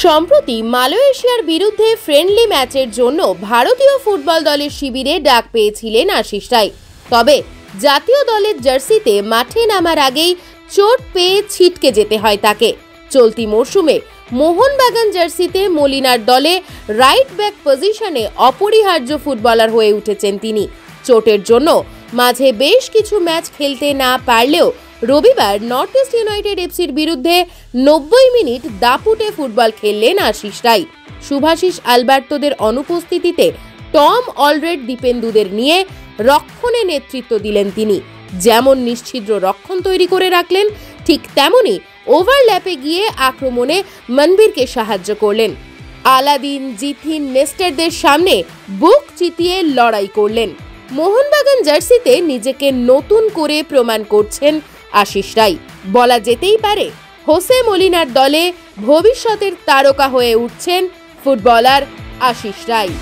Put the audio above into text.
সম্প্রতি মালয়েশিয়ার বিরুদ্ধে ফ্রেন্ডলি ম্যাচের জন্য ভারতীয় ফুটবল দলের শিবিরে ডাক পেয়েছিলেন আশিস রায়। তবে জাতীয় দলের জার্সিতে মাঠে নামার আগেই চোট পেয়ে ছিটকে যেতে হয় তাকে। চলতি মরশুমে মোহনবাগান জার্সিতে মলিনার দলে রাইট ব্যাক পজিশনে অপরিহার্য ফুটবলার হয়ে উঠেছেন তিনি। চোটের জন্য মাঝে বেশ কিছু ম্যাচ খেলতে না পারলেও রবিবার নর্থ ইস্ট ইউনাইটেড এফসির বিরুদ্ধে 90 মিনিট দাপুটে ফুটবল খেললেন আশিস রায়। শুভাশিস আলবার্তোদের অনুপস্থিতিতে টম অলরেড দীপেন্দুদের নিয়ে রক্ষণে নেতৃত্ব দিলেন তিনি। যেমন নিশ্ছিদ্র রক্ষণ তৈরি করে রাখলেন, ঠিক তেমনই ওভারল্যাপে গিয়ে আক্রমণে মনবীরকে সাহায্য করলেন। আলাদিন, জিথিন, নেস্টারদের সামনে বুক চিতিয়ে লড়াই করলেন। মোহনবাগান জার্সিতে নিজেকে নতুন করে প্রমাণ করছেন আশিস রায়। বলা যেতেই পারে হোসে মলিনার দলে ভবিষ্যতের তারকা হয়ে উঠছেন ফুটবলার আশিস রায়।